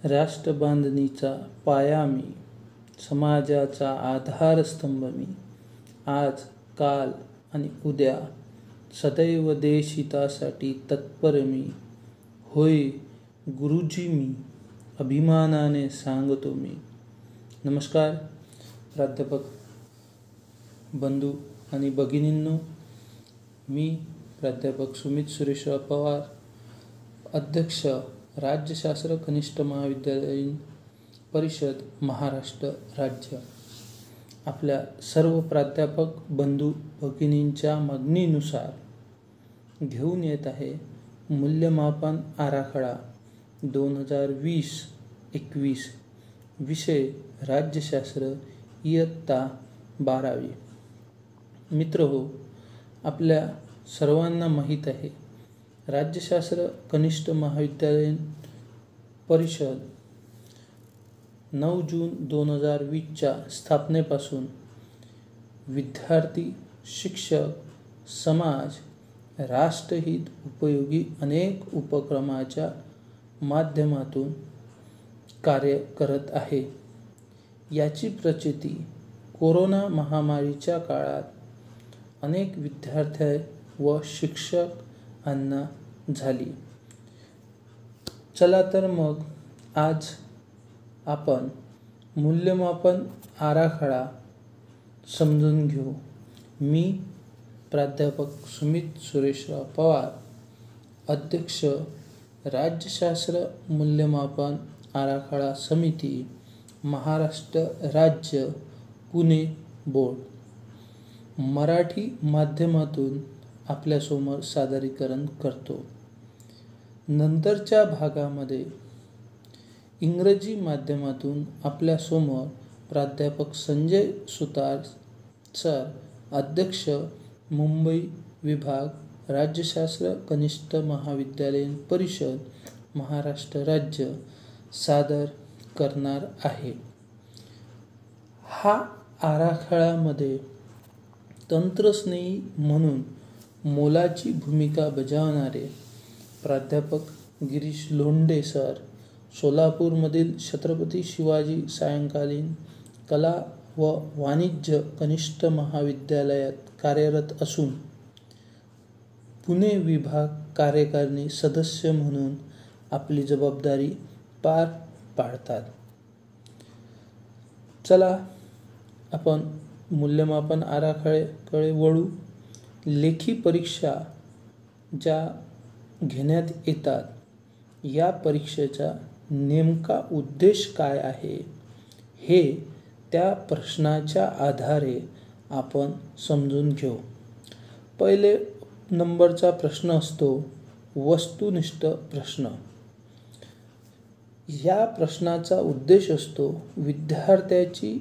राष्ट्रबांधणीचा पाया मी, समाजाचा आधारस्तंभ मी. आज, काल आणि उद्या सदैव देशहितासाठी तत्पर मी. होय गुरुजी मी, अभिमानाने सांगतो मी. नमस्कार प्राध्यापक बंधू आणि भगिनींनो, मी प्राध्यापक सुमित सुरेशराव पवार, अध्यक्ष राज्यशास्त्र कनिष्ठ महाविद्यालयीन परिषद महाराष्ट्र राज्य, आपल्या सर्व प्राध्यापक बंधू भगिनींच्या मागणीनुसार घेऊन येत आहे मूल्यमापन आराखडा 2020-21, विषय राज्यशास्त्र, इयत्ता 12वी. मित्रहो, आपल्या सर्वांना माहीत आहे राज्यशास्त्र कनिष्ठ महाविद्यालयीन परिषद 9 जून 2020च्या स्थापनेपासून विद्यार्थी, शिक्षक, समाज, राष्ट्रहित उपयोगी अनेक उपक्रमाच्या माध्यमातून कार्य करत आहे. याची प्रचिती कोरोना महामारीच्या काळात अनेक विद्यार्थी व शिक्षकांना झाली. चला तर मग आज आपण मूल्यमापन आराखडा समजून घेऊ. मी प्राध्यापक सुमित सुरेशराव पवार, अध्यक्ष राज्यशास्त्र मूल्यमापन आराखडा समिती, महाराष्ट्र राज्य, पुणे बोर्ड, मराठी माध्यमातून आपल्यासमोर सादरीकरण करतो. नंतरच्या भागामध्ये इंग्रजी माध्यमातून आपल्यासमोर प्राध्यापक संजय सुतार सर, अध्यक्ष मुंबई विभाग, राज्यशास्त्र कनिष्ठ महाविद्यालयीन परिषद महाराष्ट्र राज्य सादर करणार आहे. हा आराखड्यामध्ये तंत्रस्नेही म्हणून मोलाची भूमिका बजावणारे प्राध्यापक गिरीश लोंढे सर, सोलापूरमधील छत्रपती शिवाजी सायंकालीन कला व वाणिज्य कनिष्ठ महाविद्यालयात कार्यरत असून पुणे विभाग कार्यकारिणी सदस्य म्हणून आपली जबाबदारी पार पाडतात. चला आपण मूल्यमापन आराखड्याकडे वळू. लेखी परीक्षा ज्या घेण्यात येतात, या परीक्षेचा नेमका उद्देश काय आहे हे त्या प्रश्नाच्या आधारे आपण समजून घेऊ. पहिले नंबरचा प्रश्न असतो वस्तुनिष्ठ प्रश्न. या प्रश्नाचा उद्देश असतो विद्यार्थ्याची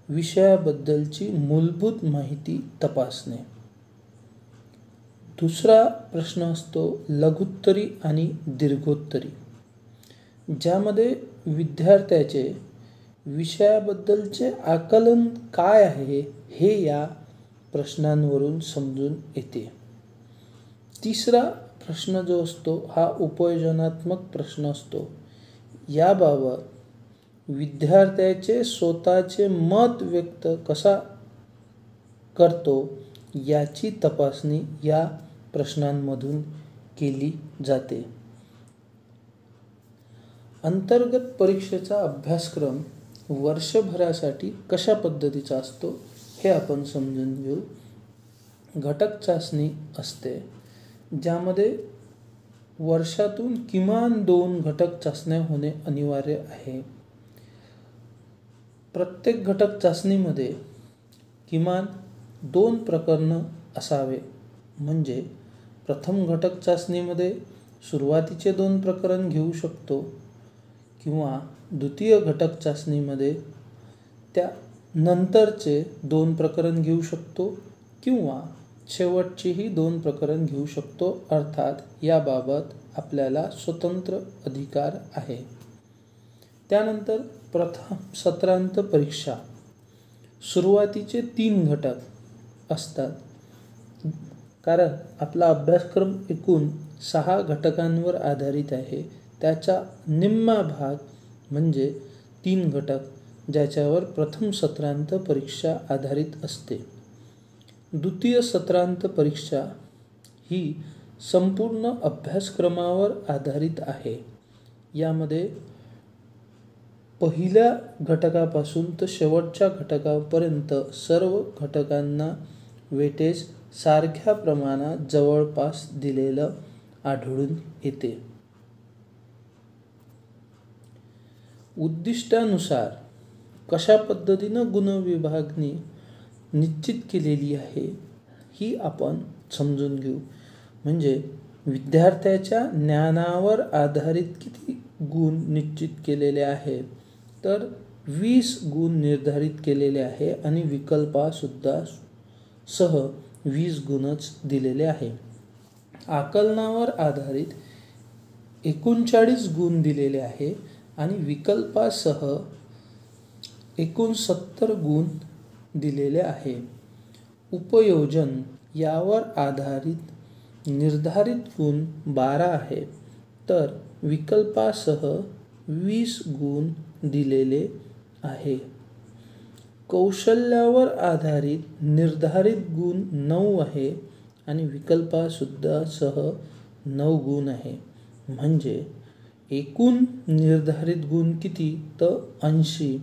विषयाबद्दलची मूलभूत माहिती तपासणे. दुसरा प्रश्न असतो लघुत्तरी आणि दीर्घोत्तरी, ज्यामध्ये विद्यार्थ्याचे विषयाबद्दलचे आकलन काय आहे हे या प्रश्नांवरून समजून येते. तिसरा प्रश्न जो असतो हा उपयोजनात्मक प्रश्न असतो. याबाबत विद्यार्थ्याचे स्वतःचे मत व्यक्त कसा करतो याची तपासणी या प्रश्नांमधून केली जाते. अंतर्गत परीक्षेचा अभ्यासक्रम वर्षभरासाठी कशा पद्धतीचा असतो हे आपण समजून घेऊ. घटक चाचणी असते, ज्यामध्ये वर्षातून किमान 2 घटक चाचण्या होणे अनिवार्य आहे. प्रत्येक घटक चाचणीमध्ये किमान 2 प्रकरण असावे. म्हणजे प्रथम घटक चाचणीमध्ये सुरुवातीचे 2 प्रकरण घेऊ शकतो किंवा द्वितीय घटक चाचणीमध्ये त्या नंतरचे 2 प्रकरण घेऊ शकतो किंवा शेवटचेही 2 प्रकरण घेऊ शकतो. अर्थात याबाबत आपल्याला स्वतंत्र अधिकार आहे. त्यानंतर प्रथम सत्रांत परीक्षा. सुरुवातीचे 3 घटक असतात, कारण आपला अभ्यासक्रम एकूण 6 घटकांवर आधारित आहे. त्याचा निम्मा भाग म्हणजे 3 घटक ज्याच्यावर प्रथम सत्रांत परीक्षा आधारित असते. द्वितीय सत्रांत परीक्षा ही संपूर्ण अभ्यासक्रमावर आधारित आहे. यामध्ये पहिल्या घटकापासून तर शेवटच्या घटकापर्यंत सर्व घटकांना वेटेज सारख्या प्रमाणात जवळपास दिलेलं आढळून येते. उद्दिष्टानुसार कशा पद्धतीनं गुणविभागणी निश्चित केलेली आहे ही आपण समजून घेऊ. म्हणजे विद्यार्थ्याच्या ज्ञानावर आधारित किती गुण निश्चित केलेले आहेत, तर 20 गुण निर्धारित केलेले आहे आणि विकल्पासुद्धा सह 20 गुणच दिलेले आहे. आकलनावर आधारित 39 गुण दिलेले आहे आणि विकल्पासह 69 गुण दिलेले आहे. उपयोजन यावर आधारित निर्धारित गुण 12 आहे, तर विकल्पासह 20 गुण दिलेले आहे. कौशल्यावर आधारित निर्धारित गुण 9 आहे आणि विकल्पासुद्धा सह 9 गुण आहे. म्हणजे एकूण निर्धारित गुण किती, तर 80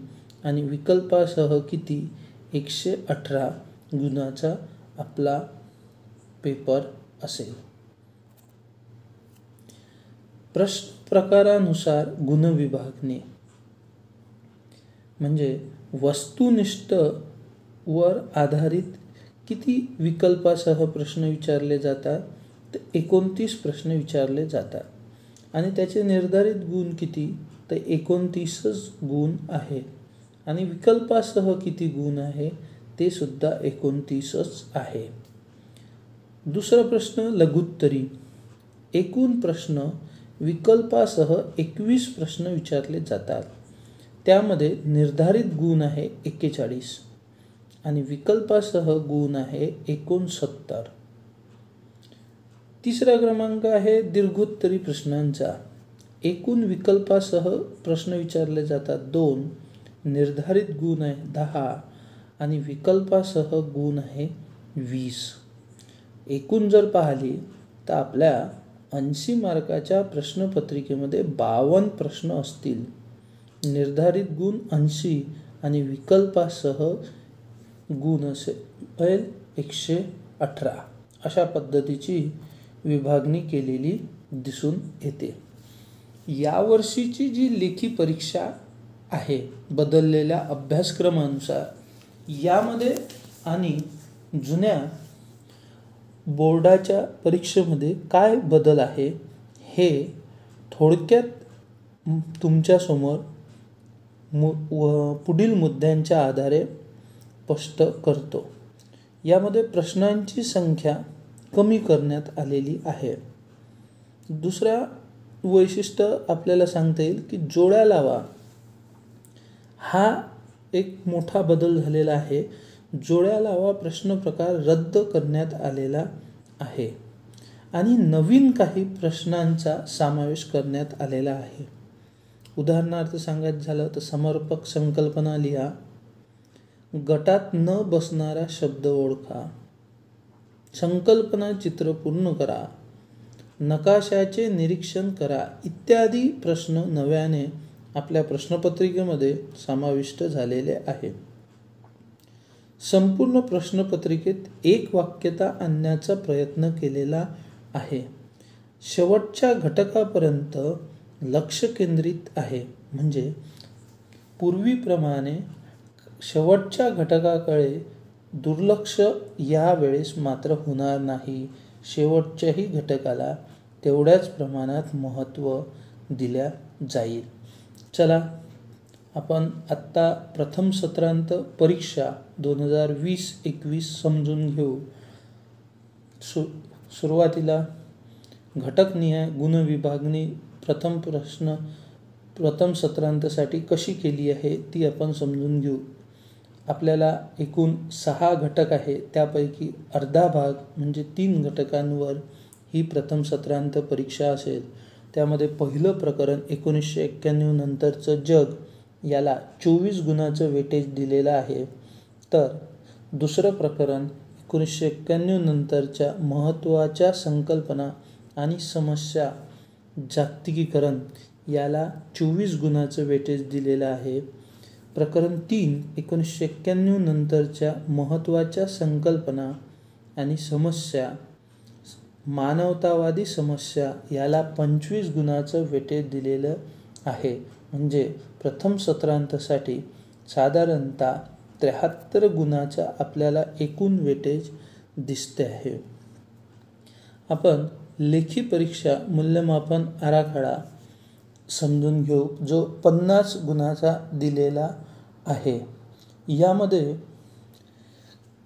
आणि विकल्पासह किती, 118 गुणाचा आपला पेपर असेल. प्रश्न प्रकारानुसार गुणविभागणी म्हणजे वस्तुनिष्ठ वर आधारित किती विकल्पासह प्रश्न विचारले जातात, तर 29 प्रश्न विचारले जातात आणि त्याचे निर्धारित गुण किती, तर 29च गुण आहे आणि विकल्पासह किती गुण आहे ते सुद्धा 29च आहे. दुसरा प्रश्न लघुत्तरी. एकूण प्रश्न विकल्पासह 21 प्रश्न विचारले जातात. त्यामध्ये निर्धारित गुण आहे 41 आणि विकल्पासह गुण आहे 69. तिसरा क्रमांक आहे दीर्घोत्तरी प्रश्नांचा. एकूण विकल्पासह प्रश्न विचारले जातात 2, निर्धारित गुण आहे 10 आणि विकल्पासह गुण आहे 20. एकूण जर पाहिली तर आपल्या 80 मार्काच्या प्रश्नपत्रिकेमध्ये 52 प्रश्न असतील. निर्धारित गुण 80 आणि विकल्पासह गुण असेल 118. अशा पद्धतीची विभागणी केलेली दिसून येते. यावर्षीची जी लेखी परीक्षा आहे बदललेल्या अभ्यासक्रमानुसार, यामध्ये आणि जुन्या बोर्डाच्या परीक्षेमध्ये काय बदल आहे हे थोडक्यात तुमच्यासमोर पुढील मुद्द्यांच्या आधारे स्पष्ट करतो. यामध्ये प्रश्नांची संख्या कमी करण्यात आलेली आहे. दुसरा वैशिष्ट्य आपल्याला सांगता येईल की जोड्या लावा हा एक मोठा बदल झालेला आहे. जोड्या लावा प्रश्न प्रकार रद्द करण्यात आलेला आहे आणि नवीन काही प्रश्नांचा समावेश करण्यात आलेला आहे. उदाहरणार्थ सांगायचं झालं तर समर्पक संकल्पना लिहा, गटात न बसणारा शब्द ओळखा, संकल्पना चित्र पूर्ण करा, नकाशाचे निरीक्षण करा इत्यादी प्रश्न नव्याने आपल्या प्रश्नपत्रिकेमध्ये समाविष्ट झालेले आहे. संपूर्ण प्रश्नपत्रिकेत एक वाक्यता आणण्याचा प्रयत्न केलेला आहे. शेवटच्या घटकापर्यंत लक्ष केंद्रित आहे. म्हणजे पूर्वीप्रमाणे शेवटच्या घटकाकडे दुर्लक्ष यावेळेस मात्र होणार नाही. शेवटच्याही घटकाला तेवढ्याच प्रमाणात महत्त्व दिल्या जाईल. चला आपण आत्ता प्रथम सत्रांत परीक्षा 2020-21 समजून घेऊ. सुरुवातीला घटकनिहाय गुणविभागणी प्रथम सत्रांतसाठी कशी केली आहे ती आपण समजून घेऊ. आपल्याला एकूण 6 घटक आहे, त्यापैकी अर्धा भाग म्हणजे 3 घटकांवर ही प्रथम सत्रांत परीक्षा असेल. त्यामध्ये पहिलं प्रकरण 1991 नंतरचं जग याला 24 गुणाचं वेटेज दिलेलं आहे. तर दुसरं प्रकरण 1991 नंतरच्या महत्त्वाच्या संकल्पना आणि समस्या जागतिकीकरण याला 24 गुणाचं वेटेज दिलेलं आहे. प्रकरण 3 1991 नंतरच्या महत्त्वाच्या संकल्पना आणि समस्या मानवतावादी समस्या याला 25 गुणाचं वेटेज दिलेलं आहे. म्हणजे प्रथम सत्रांतासाठी साधारणतः 73 गुणाचं आपल्याला एकूण वेटेज दिसते आहे. आपण लेखी परीक्षा मूल्यमापन आराखडा समजून घेऊ, जो 50 गुणाचा दिलेला आहे. यामध्ये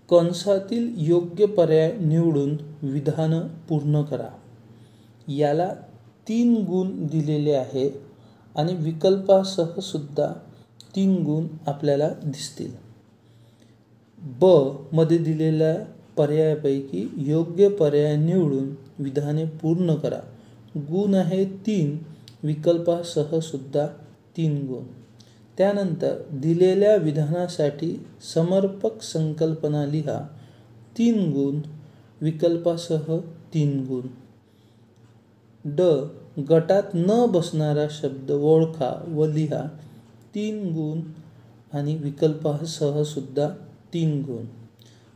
कंसातील योग्य पर्याय निवडून विधानं पूर्ण करा याला 3 गुण दिलेले आहे आणि विकल्पासह सुद्धा 3 गुण आपल्याला दिसतील. ब मध्ये दिलेल्या पर्यायापैकी योग्य पर्याय निवडून विधाने पूर्ण करा. गुण आहे 3, विकल्पासह सुद्धा 3 गुण. त्यानंतर दिलेल्या विधानासाठी समर्पक संकल्पना लिहा, 3 गुण, विकल्पासह 3 गुण. ड गटात न बसणारा शब्द ओळखा व लिहा, 3 गुण आणि विकल्पासह सुद्धा 3 गुण.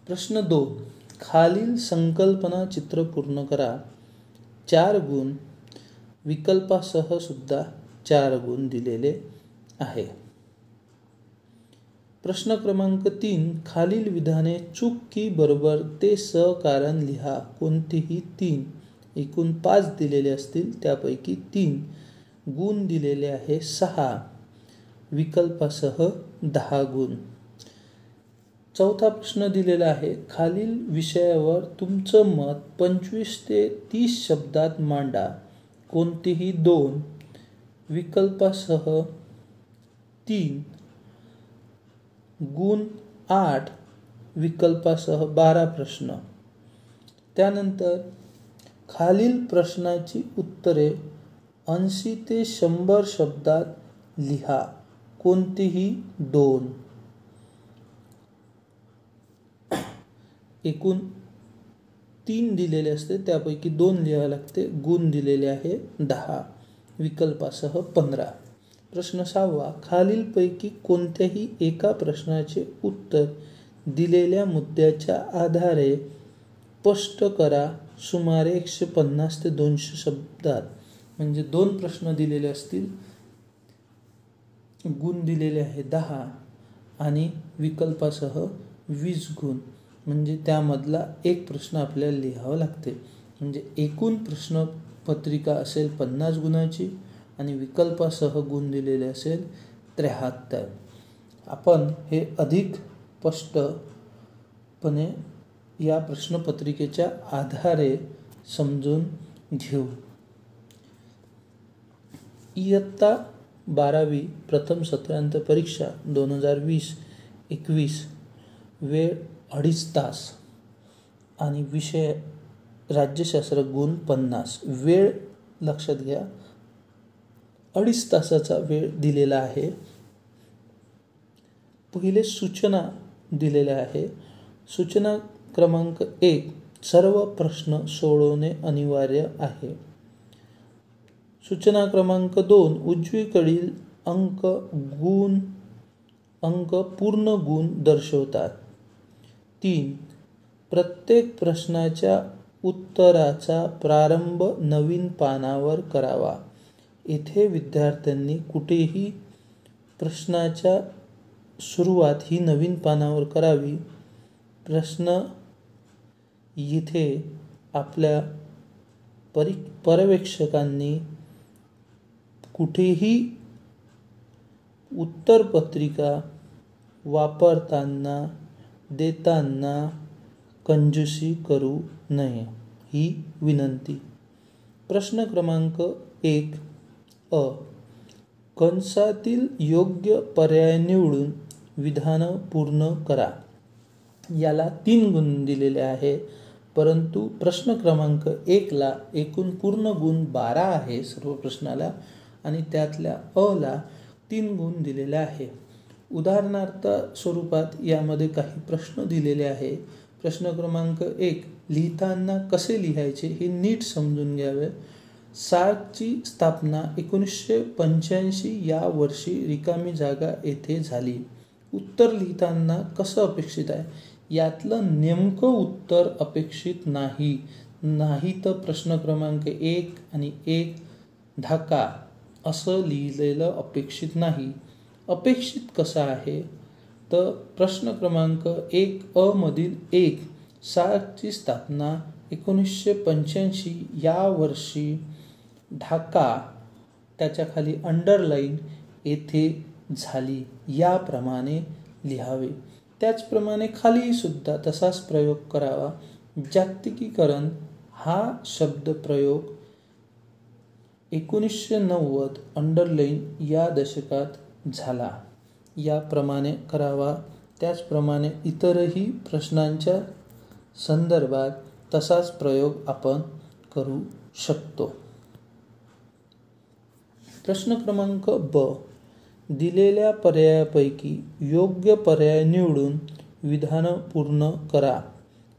प्रश्न 2 खालील संकल्पना चित्र पूर्ण करा, 4 गुण, विकल्पासह सुद्धा 4 गुण दिलेले आहे. प्रश्न क्रमांक 3 खालील विधाने चूक की बरोबर ते कारण लिहा. कोणतेही 3, एकूण 5 दिलेले असतील, त्यापैकी 3 गुण दिलेले आहे 6, विकल्पासह 10 गुण. चौथा प्रश्न दिलेला आहे, खालील विषयावर तुमचं मत 25 ते 30 शब्दात मांडा. कोणतेही 2, विकल्पासह 3, गुण 8, विकल्पासह 12 प्रश्न. त्यानंतर खालील प्रश्नाची उत्तरे 80 ते 100 शब्दात लिहा. कोणतेही 2, एकूण 3 दिलेले असते, त्यापैकी 2 लिहावे लागते. गुण दिलेले आहे 10, विकल्पासह 15. प्रश्न 6 खालीलपैकी कोणत्याही एका प्रश्नाचे उत्तर दिलेल्या मुद्द्याच्या आधारे स्पष्ट करा. सुमारे 150 ते 200 शब्दात. म्हणजे 2 प्रश्न दिलेले असतील, गुण दिलेले आहे 10 आणि विकल्पासह 20 गुण. म्हणजे त्यामधला एक प्रश्न आपल्याला लिहावा लागते. म्हणजे एकूण प्रश्नपत्रिका असेल 50 गुणाची आणि विकल्पासह गुण दिलेले असेल 73. आपण हे अधिक स्पष्टपणे या प्रश्नपत्रिकेच्या आधारे समजून घेऊ. इयत्ता 12वी प्रथम सत्रांत परीक्षा 2020-21, वेळ 2.5 तास आणि विषय राज्यशास्त्र, गुण 50. वेळ लक्षात घ्या, 2.5 तासाचा वेळ दिलेला आहे. पहिले सूचना दिलेल्या आहे. सूचना क्रमांक 1 सर्व प्रश्न सोडवणे अनिवार्य आहे. सूचना क्रमांक 2 उजवीकडील अंक पूर्ण गुण दर्शवतात. 3 प्रत्येक प्रश्नाच्या उत्तराचा प्रारंभ नवीन पानावर करावा. येथे विद्यार्थ्यांनी कुठेही प्रश्नाच्या सुरुवात ही नवीन पानावर करावी. प्रश्न येथे आपल्या पर्यवेक्षकांनी कुठेही उत्तरपत्रिका वापरताना देताना कंजूसी करू नये, ही विनंती. प्रश्न क्रमांक 1 अ कंसातील योग्य पर्याय निवडून विधान पूर्ण करा. याला 3 गुण दिलेले आहे. परंतु प्रश्न क्रमांक 1ला एकूण पूर्ण गुण 12 आहे सर्व प्रश्नाला, आणि त्यातल्या अला 3 गुण दिलेले आहे. उदाहरणार्थ स्वरूपात यामध्ये काही प्रश्न दिलेले आहे. प्रश्न क्रमांक 1, लिहिताना कसे लिहायचे हे नीट समजून घ्यावे. सार्कची स्थापना 1985 या वर्षी रिकामी जागा येथे झाली. उत्तर लिहिताना कसं अपेक्षित आहे? यातलं नेमकं उत्तर अपेक्षित नाही. नाही तर प्रश्न क्रमांक 1 आणि 1 ढाका असं लिहिलेलं अपेक्षित नाही. अपेक्षित कसं आहे तर प्रश्न क्रमांक 1 मधील 1 सार्कची स्थापना 1985 या वर्षी ढाका त्याच्या खाली अंडरलाईन येथे झाली याप्रमाणे लिहावे. त्याचप्रमाणे खाली सुद्धा तसाच प्रयोग करावा. जागतिकीकरण हा शब्द प्रयोग 1990 अंडरलाईन या दशकात झाला याप्रमाणे करावा. त्याचप्रमाणे इतरही प्रश्नांच्या संदर्भात तसाच प्रयोग आपण करू शकतो. प्रश्न क्रमांक ब, दिलेल्या पर्यायापैकी योग्य पर्याय निवडून विधान पूर्ण करा.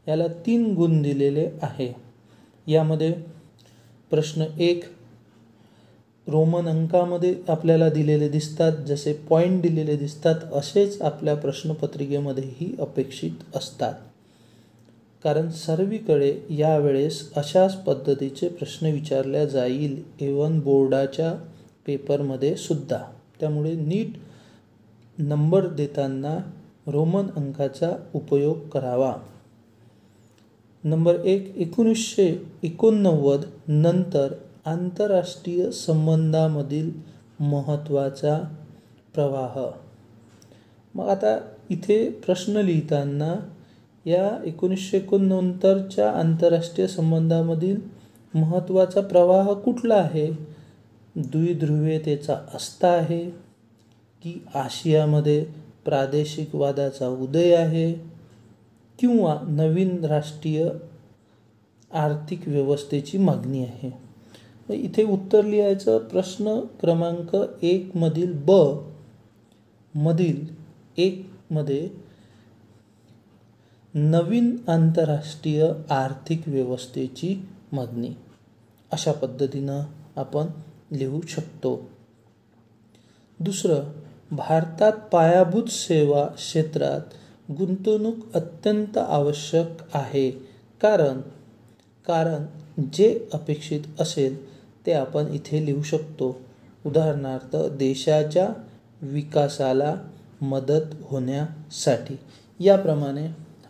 याला 3 गुण दिलेले आहे. यामध्ये प्रश्न 1 रोमन अंकामध्ये आपल्याला दिलेले दिसतात, जसे पॉईंट दिलेले दिसतात असेच आपल्या प्रश्नपत्रिकेमध्येही अपेक्षित असतात, कारण सर्वीकडे यावेळेस अशाच पद्धतीचे प्रश्न विचारल्या जाईल, इव्हन बोर्डाच्या पेपरमध्ये सुद्धा. त्यामुळे नीट नंबर देताना रोमन अंकाचा उपयोग करावा. नंबर 1, 1989 नंतर आंतरराष्ट्रीय संबंधामधील महत्त्वाचा प्रवाह. मग आता इथे प्रश्न लिहिताना या 1989 नंतरच्या आंतरराष्ट्रीय संबंधामधील महत्त्वाचा प्रवाह कुठला आहे? द्विध्रुवीयतेचा अस्ता आहे की आशियामध्ये प्रादेशिकवादाचा उदय आहे किंवा नवीन राष्ट्रीय आर्थिक व्यवस्थेची मागणी आहे? इथे उत्तर लिहायचं. प्रश्न क्रमांक 1 मधील ब मधील 1 मध्ये नवीन आंतरराष्ट्रीय आर्थिक व्यवस्थेची मागणी अशा पद्धतीनं आपण लिहू शकतो. दुसरं, भारतात पायाभूत सेवा क्षेत्रात गुंतवणूक अत्यंत आवश्यक आहे, कारण जे अपेक्षित असेल ते आपण इथे लिहू शकतो. उदाहरणार्थ देशाच्या विकासाला मदत होण्यासाठी. याप्रमाणे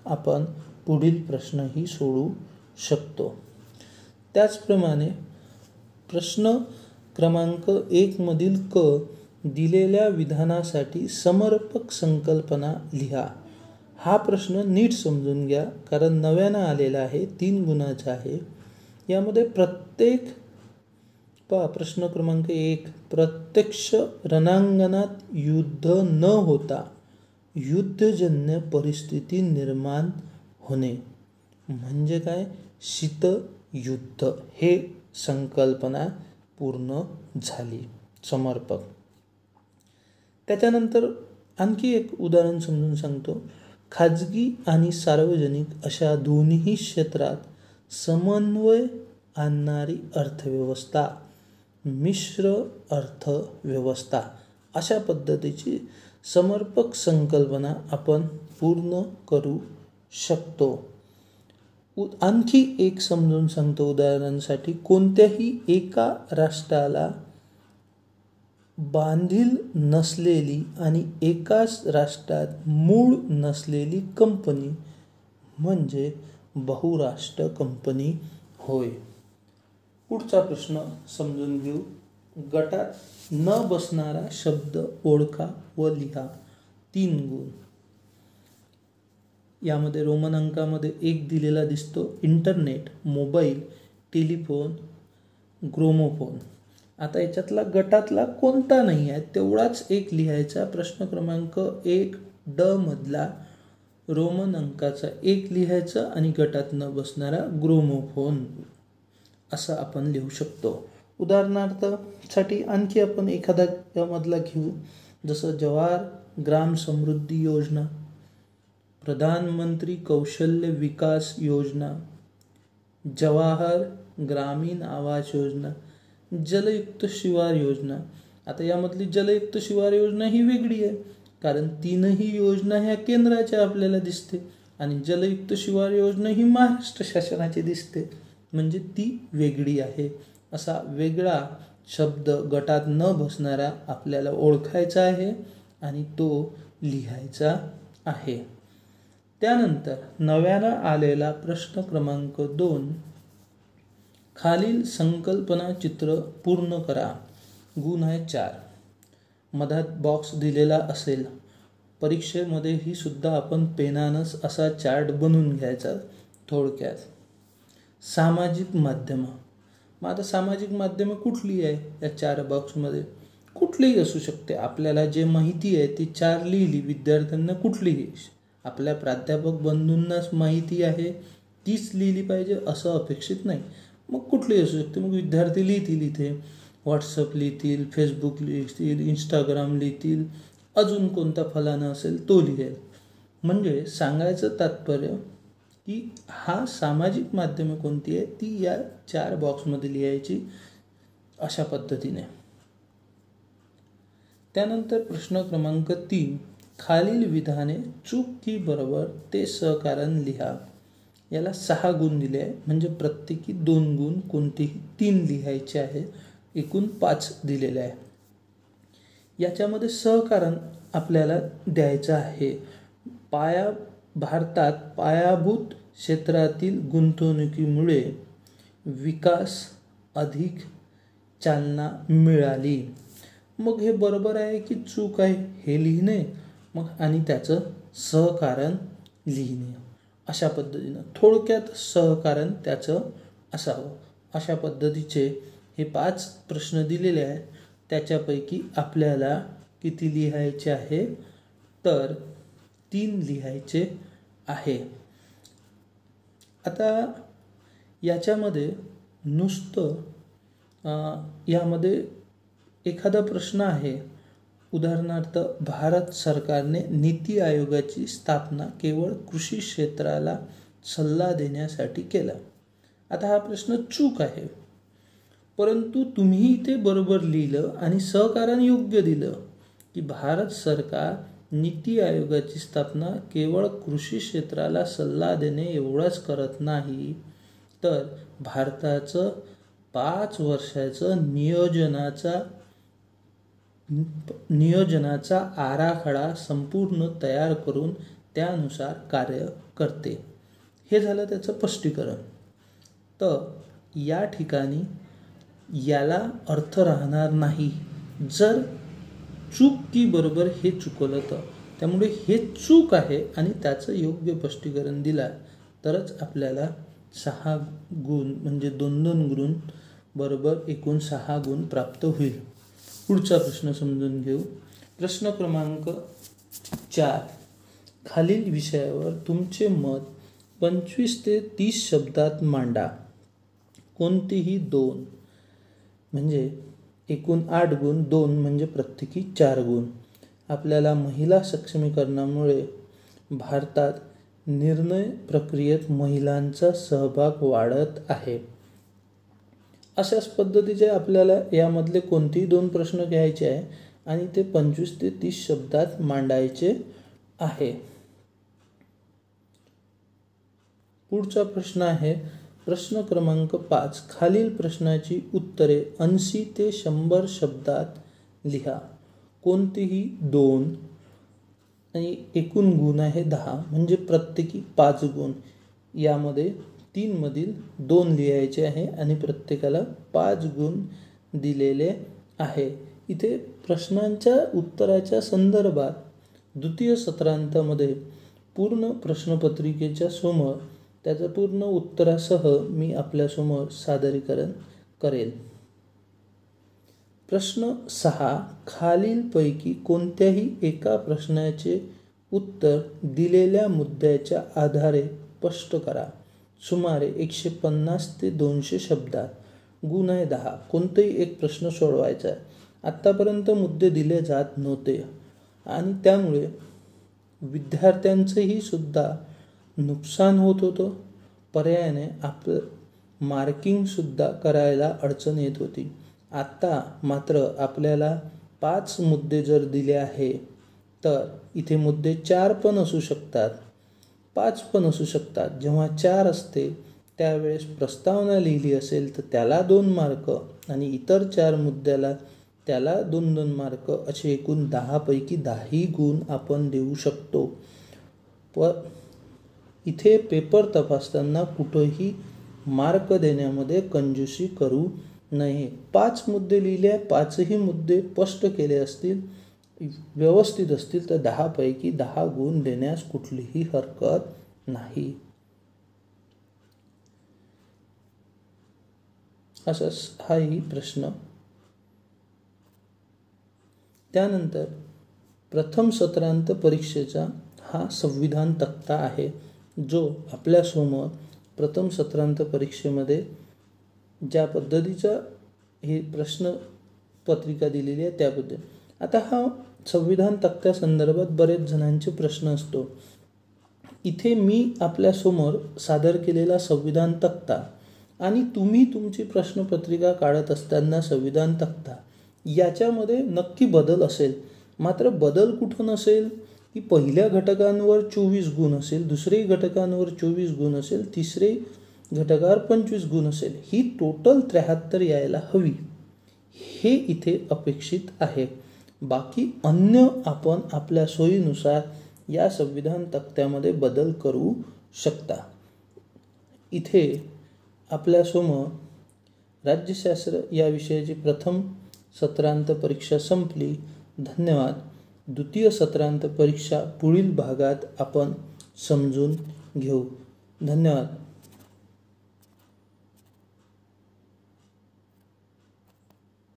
आपण पुढील प्रश्नही सोडवू शकतो. त्याचप्रमाणे प्रश्न क्रमांक 1 मधील क, दिलेल्या विधानासाठी समर्पक संकल्पना लिहा. हा प्रश्न नीट समजून घ्या, कारण नव्यानं आलेला आहे, 3 गुणाचा आहे. यामध्ये प्रश्न क्रमांक 1, प्रत्यक्ष रणांगणात युद्ध न होता युद्धजन्य परिस्थिती निर्माण होणे म्हणजे काय? शीतयुद्ध हे संकल्पना पूर्ण झाली. समर्पक. त्याच्यानंतर आणखी एक उदाहरण समजून सांगतो. खाजगी आणि सार्वजनिक अशा दोन्ही क्षेत्रात समन्वय आणणारी अर्थव्यवस्था, मिश्र अर्थव्यवस्था अशा पद्धतीची समर्पक संकल्पना आपण पूर्ण करू शकतो. आणखी एक समजून सांगतो उदाहरणासाठी. कोणत्याही एका राष्ट्राला बांधील नसलेली आणि एकाच राष्ट्रात मूळ नसलेली कंपनी म्हणजे बहुराष्ट्र कंपनी होय. पुढचा प्रश्न समजून घेऊ. गटात न बसणारा शब्द ओळखा व लिहा. 3 गुण. यामध्ये रोमन अंकामध्ये 1 दिलेला दिसतो. Internet, mobile, telephone, gramophone. आता याच्यातला गटातला कोणता नाही आहे तेवढाच 1 लिहायचा. प्रश्न क्रमांक 1 ड मधला रोमन अंकाचा 1 लिहायचा आणि गटात न बसणारा ग्रोमोफोन असं आपण लिहू शकतो. उदाहरणार्थ साठी आणखी आपण एखादा यामधला घेऊ, जसं जवाहर ग्राम समृद्धी योजना, प्रधानमंत्री कौशल्य विकास योजना, जवाहर ग्रामीण आवास योजना, जलयुक्त शिवार योजना. आता यामधली जलयुक्त शिवार योजना ही वेगळी आहे, कारण तीनही योजना ह्या केंद्राच्या आपल्याला दिसते आणि जलयुक्त शिवार योजना ही महाराष्ट्र शासनाची दिसते, म्हणजे ती वेगळी आहे. असा वेगळा शब्द गटात न बसणारा आपल्याला ओळखायचा आहे आणि तो लिहायचा आहे. त्यानंतर नव्यानं आलेला प्रश्न क्रमांक 2, खालील संकल्पना चित्र पूर्ण करा. गुण आहे 4. मधात बॉक्स दिलेला असेल. परीक्षेमध्ये ही सुद्धा आपण पेनानंच असा चार्ट बनवून घ्यायचा. थोडक्यात सामाजिक माध्यमं. मग आता सामाजिक माध्यमं कुठली आहे या 4 बॉक्समध्ये? कुठलीही असू शकते. आपल्याला जे माहिती आहे ती 4 लिहिली. विद्यार्थ्यांना कुठलीही, आपल्या प्राध्यापक बंधूंनाच माहिती आहे तीच लिहिली पाहिजे असं अपेक्षित नाही. मग कुठलीही असू शकते. मग विद्यार्थी लिहितील इथे, व्हॉट्सअप लिहितील, फेसबुक लिहितील, इंस्टाग्राम लिहितील, अजून कोणता फलाना असेल तो लिहेल. म्हणजे सांगायचं तात्पर्य की हा सामाजिक माध्यमे कोणती आहे ती या 4 बॉक्समध्ये लिहायची अशा पद्धतीने. त्यानंतर प्रश्न क्रमांक 3, खालील विधाने चूक की बरोबर ते सहकारण लिहा. याला 6 गुण दिले आहे, म्हणजे प्रत्येकी 2 गुण, कोणतेही 3 लिहायचे आहे. एकूण 5 दिलेले आहे. याच्यामध्ये सहकारण आपल्याला द्यायचं आहे. भारतात पायाभूत क्षेत्रातील गुंतवणुकीमुळे विकास अधिक चालना मिळाली. मग हे बरोबर आहे की चूक आहे हे लिहिणे, मग आणि त्याचं सहकारण लिहिणे. अशा पद्धतीनं थोडक्यात सहकारण त्याचं असावं. अशा पद्धतीचे हे 5 प्रश्न दिलेले आहेत. त्याच्यापैकी आपल्याला किती लिहायचे आहे तर 3 लिहायचे आहे. आता याच्यामध्ये नुसतं यामध्ये एखादा प्रश्न आहे, उदाहरणार्थ भारत सरकारने नीती आयोगाची स्थापना केवळ कृषी क्षेत्राला सल्ला देण्यासाठी केला. आता हा प्रश्न चूक आहे, परंतु तुम्ही ते बरोबर लिहिलं आणि सहकारण योग्य दिलं की भारत सरकार नीती आयोगाची स्थापना केवळ कृषी क्षेत्राला सल्ला देणे एवढंच करत नाही, तर भारताचं 5 वर्षाचं नियोजनाचा आराखडा संपूर्ण तयार करून त्यानुसार कार्य करते. हे झालं त्याचं स्पष्टीकरण. तर या ठिकाणी याला अर्थ राहणार नाही जर चूक की बरोबर हे चुकवलं तर. त्यामुळे हे चूक आहे आणि त्याचं योग्य स्पष्टीकरण दिला तरच आपल्याला 6 गुण, म्हणजे 2-2 गुण बरोबर एकूण 6 गुण प्राप्त होईल. पुढचा प्रश्न समजून घेऊ. प्रश्न क्रमांक 4, खालील विषयावर तुमचे मत 25 ते 30 शब्दात मांडा. कोणतेही 2, म्हणजे एकूण 8 गुण, 2 म्हणजे प्रत्येकी 4 गुण. आपल्याला महिला सक्षमीकरणामुळे भारतात निर्णय प्रक्रियेत महिलांचा सहभाग वाढत आहे. अशाच पद्धतीचे आपल्याला यामधले कोणतेही 2 प्रश्न घ्यायचे आहे आणि ते 25 ते 30 शब्दात मांडायचे आहे. पुढचा प्रश्न आहे प्रश्न क्रमांक 5, खालील प्रश्नाची उत्तरे 80 ते 100 शब्दात लिहा. कोणतेही 2 आणि एकूण गुण आहे 10, म्हणजे प्रत्येकी 5 गुण. यामध्ये 3 मधील 2 लिहायचे आहे आणि प्रत्येकाला 5 गुण दिलेले आहे. इथे प्रश्नांच्या उत्तराच्या संदर्भात द्वितीय सत्रांतामध्ये पूर्ण प्रश्नपत्रिकेच्या समोर त्याचं पूर्ण उत्तरासह मी आपल्यासमोर सादरीकरण करेल. प्रश्न 6, खालीलपैकी कोणत्याही एका प्रश्नाचे उत्तर दिलेल्या मुद्द्याच्या आधारे स्पष्ट करा. सुमारे 150 ते 200 शब्दात. गुण आहे 10. कोणताही एक प्रश्न सोडवायचा आहे. आत्तापर्यंत मुद्दे दिले जात नव्हते आणि त्यामुळे विद्यार्थ्यांचंही सुद्धा नुकसान होत होतं. पर्यायाने आपलं मार्किंगसुद्धा करायला अडचण येत होती. आत्ता मात्र आपल्याला 5 मुद्दे जर दिले आहे तर इथे मुद्दे 4 पण असू शकतात, 5 पण असू शकतात. जेव्हा 4 असते त्यावेळेस प्रस्तावना लिहिली असेल तर त्याला 2 मार्क आणि इतर 4 मुद्द्याला त्याला 2-2 मार्क, असे एकूण 10 पैकी 10 गुण आपण देऊ शकतो. इथे पेपर तपासताना कुठंही मार्क देण्यामध्ये कंजूसी करू नये. 5 मुद्दे लिहिले, 5ही मुद्दे स्पष्ट केले असतील, व्यवस्थित असतील तर 10 पैकी 10 गुण देण्यास कुठलीही हरकत नाही. असाच हाही प्रश्न. त्यानंतर प्रथम सत्रांत परीक्षेचा हा संविधान तक्ता आहे, जो आपल्यासमोर प्रथम सत्रांत परीक्षेमध्ये ज्या पद्धतीचा ही प्रश्न पत्रिका दिलेली आहे त्याबद्दल. आता हा संविधान तक्त्यासंदर्भात बरेच जणांचे प्रश्न असतो. इथे मी आपल्यासमोर सादर केलेला संविधान तक्ता आणि तुम्ही तुमची प्रश्नपत्रिका काढत असताना संविधान तक्ता याच्यामध्ये नक्की बदल असेल. मात्र बदल कुठून असेल की पहिल्या घटकांवर 24 गुण असेल, दुसरे घटकांवर 24 गुण असेल, तिसरे घटकावर 25 गुण असेल. ही टोटल 73 यायला हवी, हे इथे अपेक्षित आहे. बाकी अन्य आपण आपल्या सोयीनुसार या संविधान तक्त्यामध्ये बदल करू शकता. इथे आपल्यासमोर राज्यशास्त्र या विषयाची प्रथम सत्रांत परीक्षा संपली. धन्यवाद. द्वितीय सत्रांत परीक्षा पुढील भागात आपण समजून घेऊ. धन्यवाद.